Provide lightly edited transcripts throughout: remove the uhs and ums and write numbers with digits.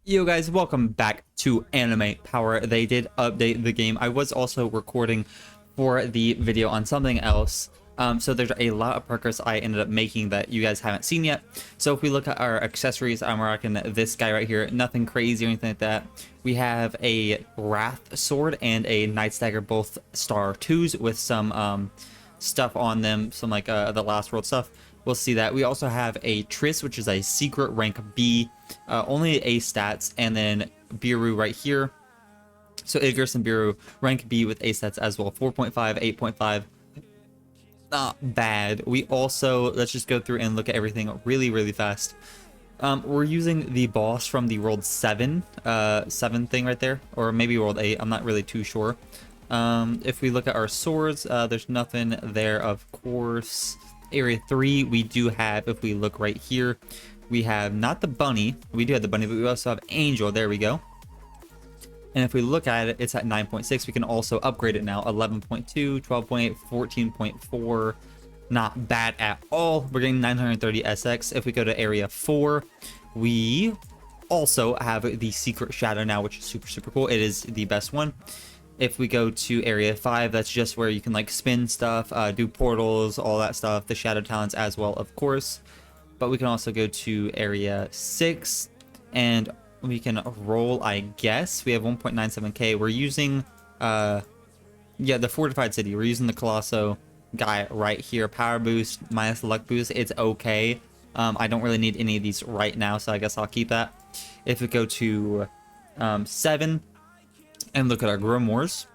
Yo guys, welcome back to Anime Power. They did update the game. I was also recording for the video on something else. So there's a lot of progress I ended up making that you guys haven't seen yet. So if we look at our accessories, I'm rocking this guy right here. Nothing crazy or anything like that. We have a Wrath sword and a Night Stagger, both star 2s with some stuff on them, some like the Last World stuff. We'll see that. We also have a Triss, which is a secret rank B, only A stats, and then Biru right here. So Idris and Biru rank B with A stats as well. 4.5, 8.5. Not bad. We also, let's just go through and look at everything really fast. We're using the boss from the World 7 thing right there, or maybe World 8. I'm not really too sure. If we look at our swords, there's nothing there, of course. Area 3, we do have, if we look right here, we have not the bunny. We do have the bunny, but we also have Angel. There we go. And if we look at it, it's at 9.6. We can also upgrade it now. 11.2, 12.8, 14.4. Not bad at all. We're getting 930 SX. If we go to Area 4, we also have the Secret Shadow now, which is super cool. It is the best one. If we go to Area 5, that's just where you can like spin stuff, do portals, all that stuff, the shadow talents as well, of course. But we can also go to Area 6 and we can roll, I guess. We have 1.97k. We're using yeah, the fortified city. We're using the Colosso guy right here. Power boost minus luck boost, it's okay. I don't really need any of these right now, so I guess I'll keep that. If we go to 7 and look at our grimoires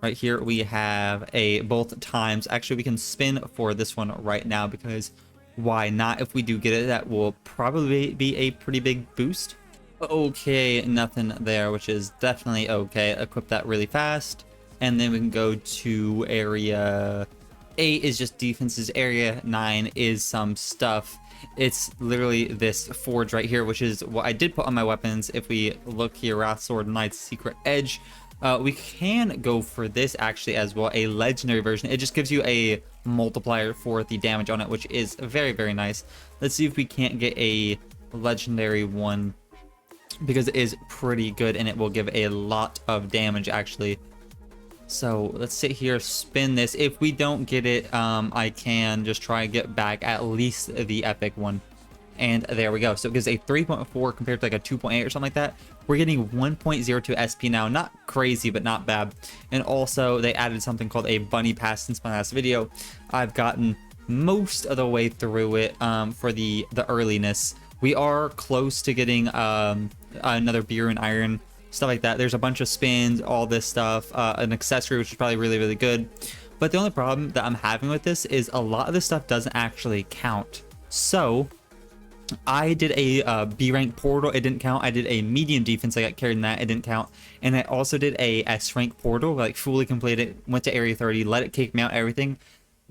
right here, we have a both times. Actually, we can spin for this one right now because why not? If we do get it, that will probably be a pretty big boost. Okay, nothing there, which is definitely okay. Equip that really fast, and then we can go to Area 8 is just defenses. Area 9 is some stuff. It's literally this forge right here, which is what I did put on my weapons. If we look here, Wrath Sword, Knight's Secret Edge, we can go for this actually as well, a legendary version. It just gives you a multiplier for the damage on it, which is very nice. Let's see if we can't get a legendary one, because it is pretty good and it will give a lot of damage actually. So let's sit here, spin this. If we don't get it, I can just try and get back at least the epic one. And there we go. So it gives a 3.4 compared to like a 2.8 or something like that. We're getting 1.02 SP now. Not crazy, but not bad. And also they added something called a bunny pass since my last video. I've gotten most of the way through it for the earliness. We are close to getting another beer and iron, stuff like that. There's a bunch of spins, all this stuff, an accessory, which is probably really good. But the only problem that I'm having with this is a lot of this stuff doesn't actually count. So I did a B rank portal, it didn't count. I did a medium defense, I got carried in that, it didn't count. And I also did a S rank portal, like fully completed, went to Area 30, let it kick me out, everything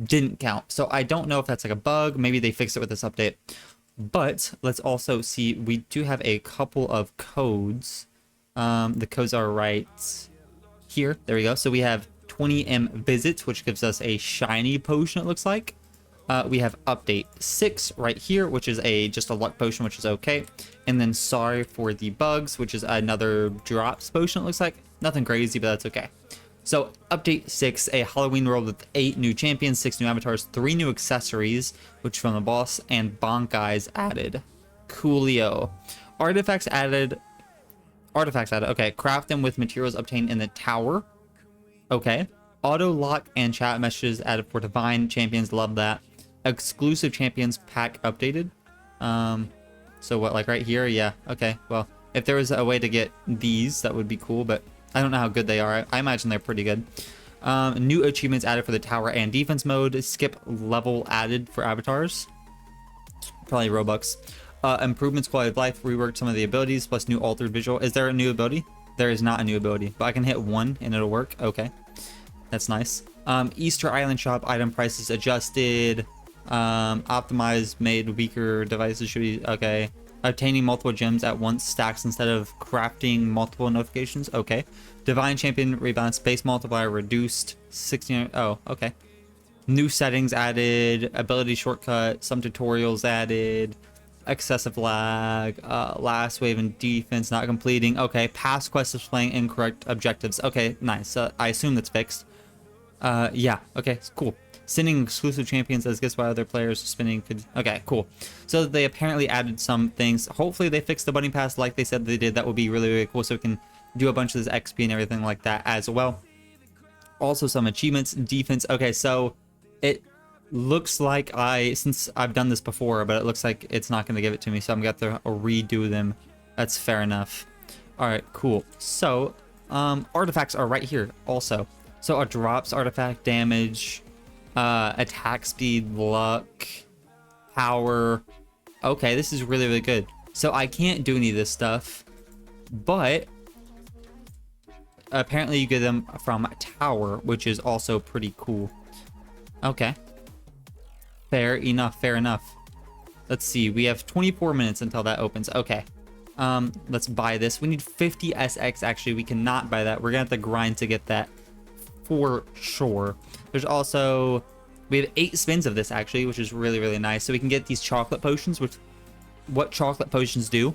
didn't count. So I don't know if that's like a bug. Maybe they fixed it with this update. But let's also see, we do have a couple of codes. The codes are right here. There we go. So we have 20M visits, which gives us a shiny potion, it looks like. We have update 6 right here, which is just a luck potion, which is okay. And then sorry for the bugs, which is another drops potion, it looks like. Nothing crazy, but that's okay. So update 6, a Halloween world with 8 new champions, 6 new avatars, 3 new accessories, which from the boss, and Bankais added. Coolio. Artifacts added. Okay. Craft them with materials obtained in the tower. Okay. Auto lock and chat messages added for divine champions. Love that. Exclusive champions pack updated. So what, like right here? Yeah. Okay. Well, if there was a way to get these, that would be cool, but I don't know how good they are. I imagine they're pretty good. New achievements added for the tower and defense mode. Skip level added for avatars. Probably Robux. Improvements, quality of life, reworked some of the abilities, plus new altered visual. Is there a new ability? There is not a new ability, but I can hit 1 and it'll work. Okay, that's nice. Easter Island shop item prices adjusted. Optimized, made weaker devices should be okay. Obtaining multiple gems at once stacks instead of crafting multiple notifications. Okay. Divine champion rebound space multiplier reduced 16. Oh, okay. New settings added. Ability shortcut. Some tutorials added. excessive lag, last wave in defense not completing. Okay, past quest displaying incorrect objectives. Okay, nice. I assume that's fixed. Yeah, okay, cool. Sending exclusive champions as gifts by other players spinning could... Okay, cool. So they apparently added some things. Hopefully they fixed the bunny pass like they said they did. That would be really, really cool, so we can do a bunch of this XP and everything like that as well. Also some achievements, defense. Okay, so it looks like since I've done this before, but it looks like it's not going to give it to me, so I'm going to have to redo them. That's fair enough. All right, cool. So artifacts are right here also. So a drops artifact, damage, attack speed, luck, power. Okay, this is really, really good. So I can't do any of this stuff, but apparently you get them from tower, which is also pretty cool. Okay. Fair enough, fair enough. Let's see, we have 24 minutes until that opens. Okay. Let's buy this. We need 50 SX, actually. We cannot buy that. We're gonna have to grind to get that for sure. There's also... We have 8 spins of this, actually, which is really, really nice. So we can get these chocolate potions, which... What chocolate potions do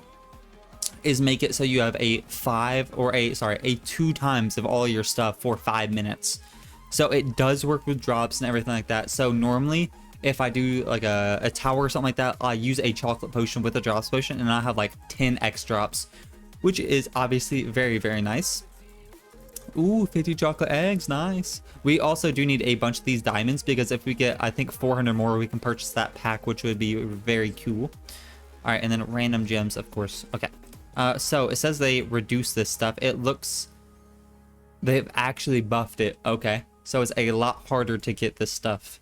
is make it so you have a 2 times of all your stuff for 5 minutes. So it does work with drops and everything like that. So normally, if I do like a tower or something like that, I use a chocolate potion with a drops potion, and I have like 10 X drops, which is obviously very, very nice. Ooh, 50 chocolate eggs, nice. We also do need a bunch of these diamonds, because if we get, I think, 400 more, we can purchase that pack, which would be very cool. All right, and then random gems, of course. Okay. So it says they reduce this stuff. It looks... They've actually buffed it. Okay. So it's a lot harder to get this stuff.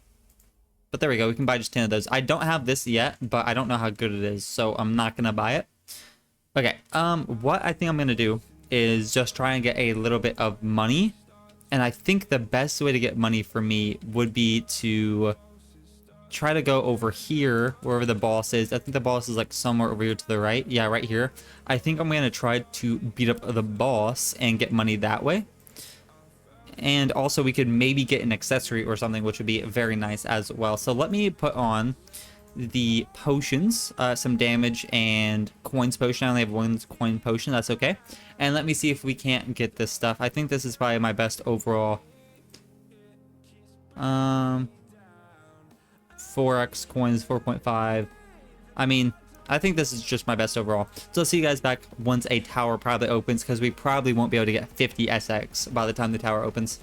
But there we go. We can buy just 10 of those. I don't have this yet, but I don't know how good it is, so I'm not going to buy it. Okay. What I think I'm going to do is just try and get a little bit of money. And I think the best way to get money for me would be to try to go over here, wherever the boss is. I think the boss is like somewhere over here to the right. Yeah, right here. I think I'm going to try to beat up the boss and get money that way. And also we could maybe get an accessory or something, which would be very nice as well. So let me put on the potions, some damage and coins potion. I only have 1 coin potion. That's okay. And let me see if we can't get this stuff. I think this is probably my best overall. 4x coins, 4.5. I mean, I think this is just my best overall. So I'll see you guys back once a tower probably opens, because we probably won't be able to get 50 SX by the time the tower opens.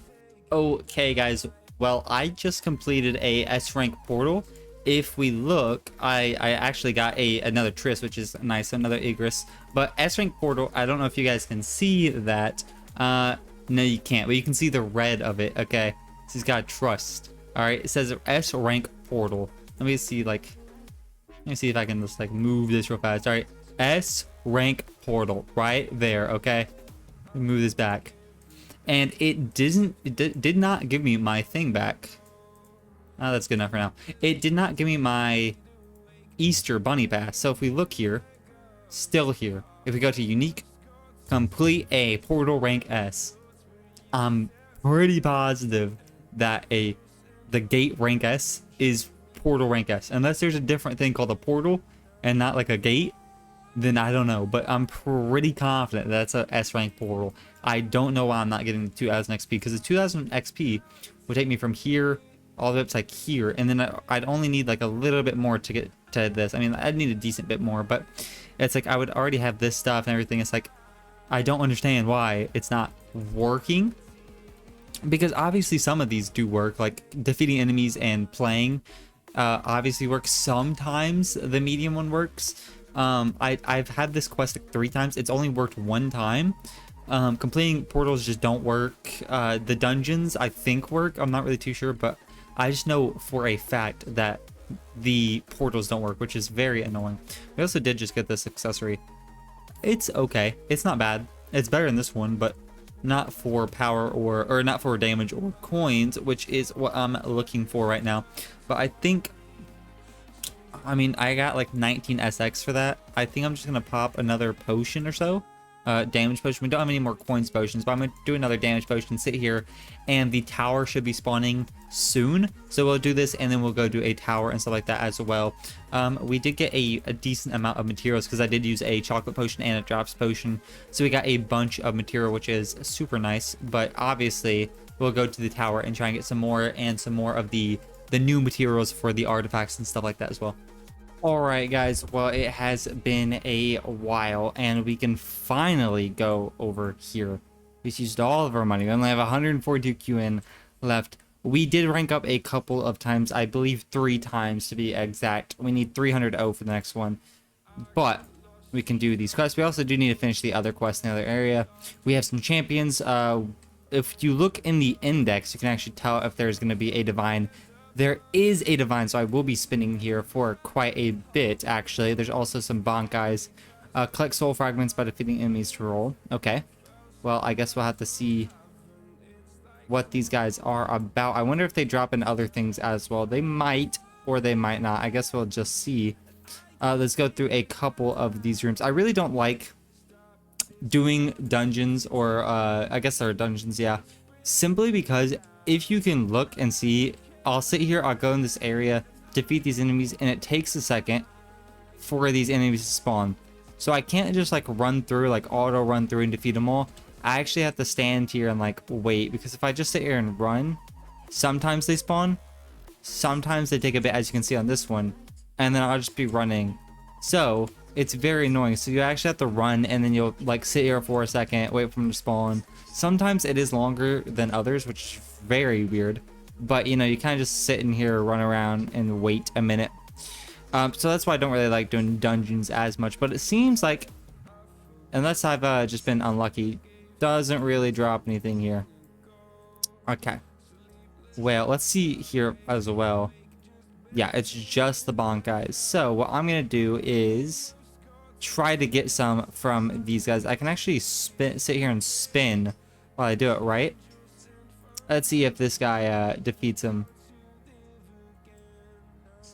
Okay, guys. Well, I just completed a S rank portal. If we look, I actually got another Triss, which is nice, another Igris. But S rank portal, I don't know if you guys can see that. No, you can't, but you can see the red of it. Okay, so he's got trust. All right, it says S rank portal. Let me see, let me see if I can just move this real fast. All right, S rank portal right there. Okay, move this back, and it did not give me my thing back. Oh, that's good enough for now. It did not give me my Easter bunny pass. So if we look here, still here. If we go to unique, complete a portal rank S, I'm pretty positive that the gate rank S is portal rank S. Unless there's a different thing called a portal and not like a gate, then I don't know. But I'm pretty confident that's a S rank portal. I don't know why I'm not getting the 2000 XP, because the 2000 XP would take me from here all the way up to here, and then I'd only need a little bit more to get to this. I mean, I'd need a decent bit more, but it's I would already have this stuff and everything. It's I don't understand why it's not working, because obviously some of these do work, like defeating enemies and playing obviously works. Sometimes the medium one works. I've had this quest 3 times. It's only worked 1 time. Completing portals just don't work. The dungeons I think work. I'm not really too sure, but I just know for a fact that the portals don't work, which is very annoying. We also did just get this accessory. It's okay. It's not bad. It's better than this one, but not for power or not for damage or coins, which is what I'm looking for right now. But I think, I mean, I got 19 SX for that. I think I'm just gonna pop another potion or so, damage potion. We don't have any more coins potions, but I'm gonna do another damage potion, sit here, and the tower should be spawning soon. So we'll do this, and then we'll go do a tower and stuff like that as well. We did get a decent amount of materials because I did use a chocolate potion and a drops potion, so we got a bunch of material, which is super nice. But obviously we'll go to the tower and try and get some more, and some more of the new materials for the artifacts and stuff like that as well. Alright guys, well, it has been a while, and we can finally go over here. We used all of our money. We only have 142 QN left. We did rank up a couple of times, I believe 3 times to be exact. We need 300 O for the next one, but we can do these quests. We also do need to finish the other quests in the other area. We have some champions. If you look in the index, you can actually tell if there's going to be a divine. There is a divine, so I will be spinning here for quite a bit, actually. There's also some Bankais. Collect soul fragments by defeating enemies to roll. Okay. Well, I guess we'll have to see what these guys are about. I wonder if they drop in other things as well. They might, or they might not. I guess we'll just see. Let's go through a couple of these rooms. I really don't like doing dungeons, or I guess they're dungeons, yeah. Simply because if you can look and see, I'll sit here, I'll go in this area, defeat these enemies, and it takes a second for these enemies to spawn. So I can't just like run through, like auto run through and defeat them all. I actually have to stand here and like wait, because if I just sit here and run, sometimes they spawn, sometimes they take a bit, as you can see on this one, and then I'll just be running. So it's very annoying. So you actually have to run, and then you'll like sit here for a second, wait for them to spawn. Sometimes it is longer than others, which is very weird. But, you know, you kind of just sit in here, run around, and wait a minute. So that's why I don't really like doing dungeons as much. But it seems like, unless I've just been unlucky, doesn't really drop anything here. Okay. Well, let's see here as well. Yeah, it's just the Bankais. So what I'm going to do is try to get some from these guys. I can actually sit here and spin while I do it, right? Let's see if this guy defeats him.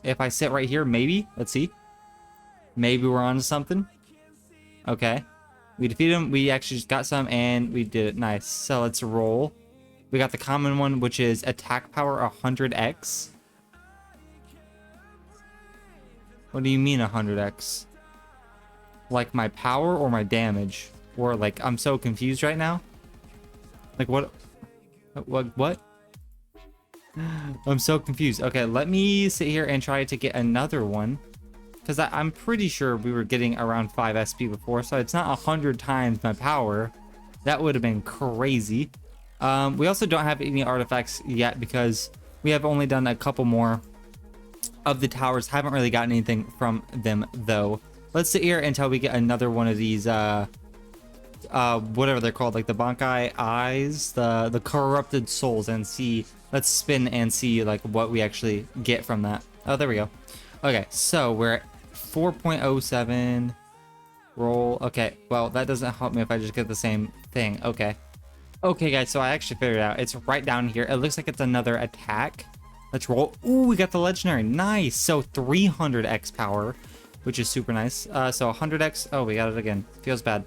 If I sit right here, maybe. Let's see. Maybe we're on to something. Okay. We defeated him. We actually just got some, and we did it. Nice. So let's roll. We got the common one, which is attack power 100x. What do you mean 100x? Like my power or my damage? Or like, I'm so confused right now. Like what? What? I'm so confused. Okay, let me sit here and try to get another one, because I'm pretty sure we were getting around 5 SP before, so it's not 100 times my power. That would have been crazy. We also don't have any artifacts yet because we have only done a couple more of the towers. Haven't really gotten anything from them though. Let's sit here until we get another one of these whatever they're called, like the Bankai eyes, the corrupted souls, and see. Let's spin and see like what we actually get from that. Oh, there we go. Okay, so we're at 4.07 roll. Okay, well, that doesn't help me if I just get the same thing. Okay guys, so I actually figured it out. It's right down here. It looks like it's another attack. Let's roll. Ooh, we got the legendary. Nice. So 300x power, which is super nice. So 100x. Oh, we got it again. Feels bad.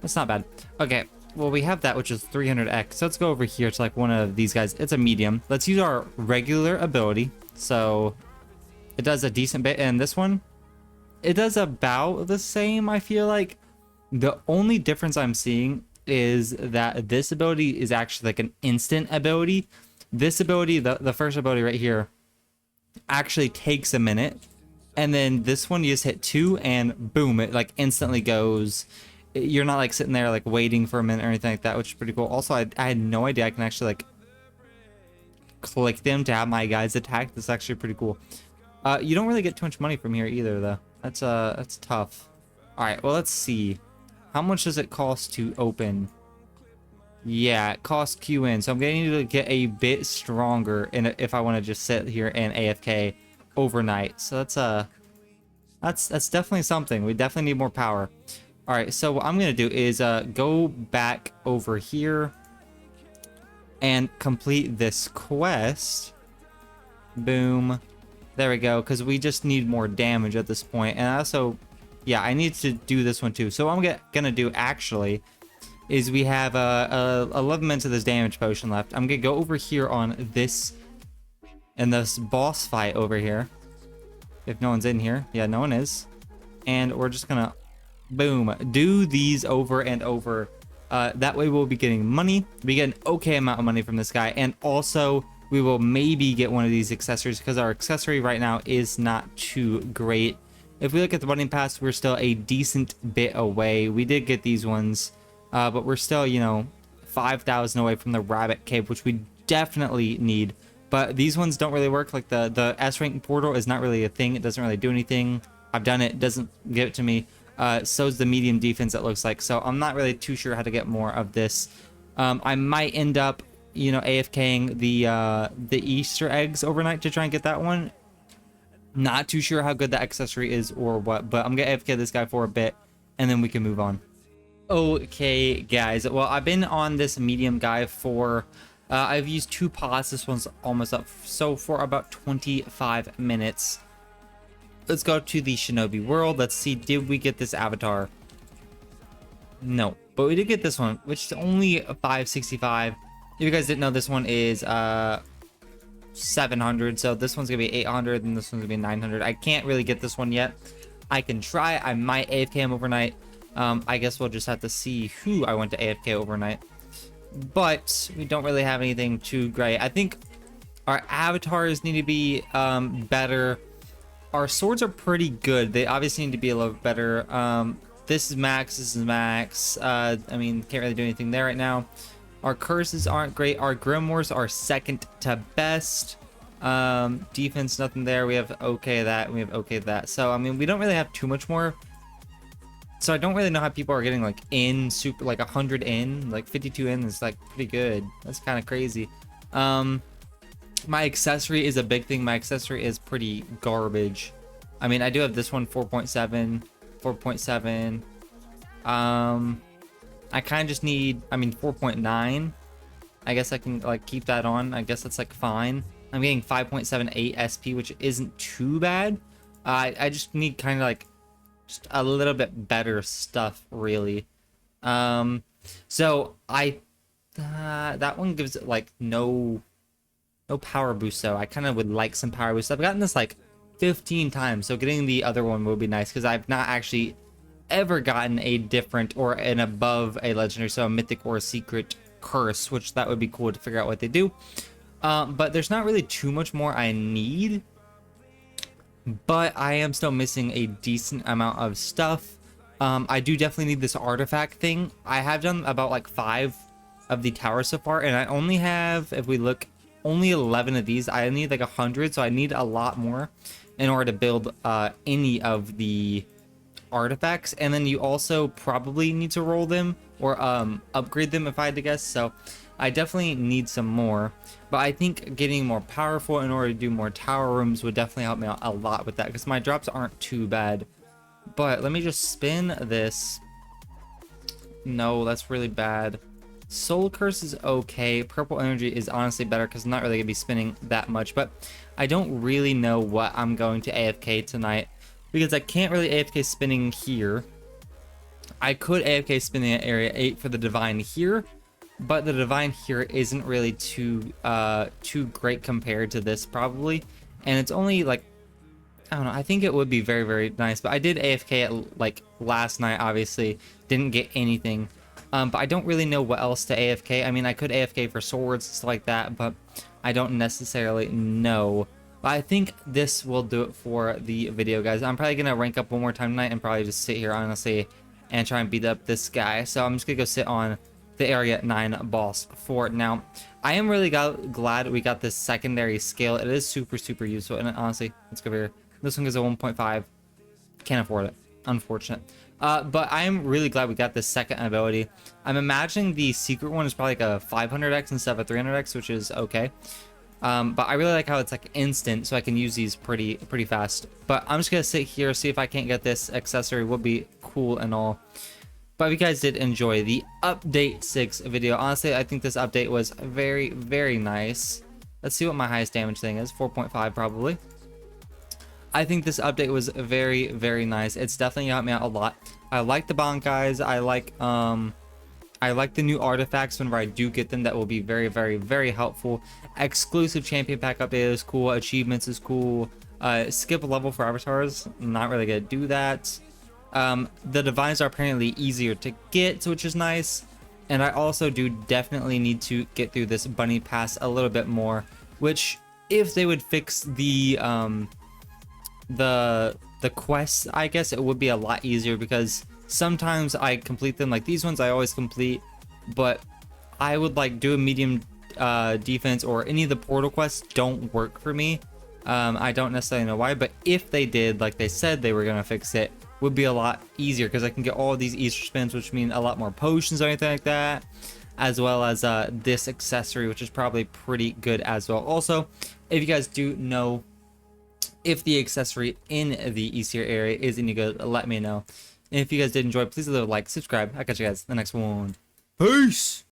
That's not bad. Okay, well, we have that, which is 300x. So let's go over here to like one of these guys. It's a medium. Let's use our regular ability. So it does a decent bit. And this one, it does about the same, I feel like. The only difference I'm seeing is that this ability is actually like an instant ability. This ability, the first ability right here, actually takes a minute. And then this one, you just hit 2 and boom, it like instantly goes. You're not like sitting there like waiting for a minute or anything like that, which is pretty cool. Also, I had no idea I can actually like click them to have my guys attack. This is actually pretty cool. You don't really get too much money from here either though. That's tough. All right, well, let's see. How much does it cost to open? Yeah, it costs QN, so I'm gonna need to get a bit stronger if I want to just sit here and AFK overnight. So that's definitely something. We definitely need more power. All right, so what I'm gonna do is go back over here and complete this quest. Boom. There we go, because we just need more damage at this point. And I also Yeah, I need to do this one too. So what I'm gonna do actually is we have 11 minutes of this damage potion left. I'm gonna go over here on this and this boss fight over here. If no one's in here. Yeah, no one is. And we're just gonna, boom, do these over and over. That way we'll be getting money. We get an okay amount of money from this guy. And also, we will maybe get one of these accessories because our accessory right now is not too great. If we look at the running pass, we're still a decent bit away. We did get these ones, but we're still, you know, 5,000 away from the rabbit cave, which we definitely need. But these ones don't really work. Like the S rank portal is not really a thing. It doesn't really do anything. I've done it. It doesn't give it to me. So's the medium defense, it looks like. So I'm not really too sure how to get more of this. I might end up, you know, AFKing the Easter eggs overnight to try and get that one. Not too sure how good the accessory is or what, but I'm gonna AFK this guy for a bit and then we can move on. Okay, guys. Well, I've been on this medium guy for I've used 2 pots. This one's almost up. So for about 25 minutes. Let's go to the Shinobi world. Let's see, did we get this avatar? No, but we did get this one, which is only 565. If you guys didn't know, this one is 700. So this one's gonna be 800 and this one's gonna be 900. I can't really get this one yet. I can try. I might AFK him overnight. I guess we'll just have to see who I went to AFK overnight. But we don't really have anything too great. I think our avatars need to be better. Our swords are pretty good. They obviously need to be a little better. This is max. This is max. I mean, can't really do anything there right now. Our curses aren't great. Our grimoires are second to best. Defense, nothing there. We have okay that. We have okay that. So, I mean, we don't really have too much more. So I don't really know how people are getting like in super, like 100 in, like 52 in is like pretty good. That's kind of crazy. My accessory is a big thing. My accessory is pretty garbage. I mean, I do have this one 4.7, 4.7. I kind of just need, I mean, 4.9. I guess I can like keep that on. I guess that's like fine. I'm getting 5.78 SP, which isn't too bad. I just need kind of like just a little bit better stuff, really. So that one gives it like no power boost, so I kind of would like some power boost. I've gotten this like 15 times, so getting the other one would be nice because I've not actually ever gotten a different or an above a legendary, so a mythic or a secret curse, which that would be cool to figure out what they do. But there's not really too much more I need, but I am still missing a decent amount of stuff. I do definitely need this artifact thing. I have done about like 5 of the towers so far, and I only have, if we look, only 11 of these. I need like 100, so I need a lot more in order to build any of the artifacts. And then you also probably need to roll them or upgrade them if I had to guess. So I definitely need some more, but I think getting more powerful in order to do more tower rooms would definitely help me out a lot with that because my drops aren't too bad. But let me just spin this. No, that's really bad. Soul Curse is okay. Purple Energy is honestly better because I'm not really going to be spinning that much. But I don't really know what I'm going to AFK tonight because I can't really AFK spinning here. I could AFK spinning at Area 8 for the Divine here, but the Divine here isn't really too great compared to this probably. And it's only like, I don't know, I think it would be very, very nice. But I did AFK at like last night, obviously. Didn't get anything. But I don't really know what else to AFK. I mean, I could AFK for swords and stuff like that, but I don't necessarily know. But I think this will do it for the video, guys. I'm probably going to rank up one more time tonight and probably just sit here, honestly, and try and beat up this guy. So I'm just going to go sit on the Area 9 boss for now. I am really glad we got this secondary skill. It is super, super useful. And honestly, let's go over here. This one goes at 1.5. Can't afford it. Unfortunate. But I'm really glad we got this second ability. I'm imagining the secret one is probably like a 500x instead of a 300x, which is okay. But I really like how it's like instant, so I can use these pretty fast. But I'm just gonna sit here, see if I can't get this accessory. Would be cool and all. But if you guys did enjoy the update 6 video, honestly, I think this update was very, very nice. Let's see what my highest damage thing is. 4.5 probably. I think this update was very, very nice. It's definitely helped me out a lot. I like the Bankais. I like the new artifacts whenever I do get them. That will be very, very, very helpful. Exclusive champion pack update is cool. Achievements is cool. Skip a level for avatars. Not really gonna do that. The divines are apparently easier to get, which is nice. And I also do definitely need to get through this bunny pass a little bit more. Which, if they would fix the quests, I guess it would be a lot easier, because sometimes I complete them, like these ones I always complete, but I would like do a medium defense, or any of the portal quests don't work for me. I don't necessarily know why, but if they did, like they said they were gonna fix it, would be a lot easier, because I can get all of these Easter spins, which mean a lot more potions or anything like that, as well as this accessory, which is probably pretty good as well. Also, if you guys do know if the accessory in the Easter area is any good, let me know. And if you guys did enjoy, please leave a like, subscribe. I'll catch you guys in the next one. Peace!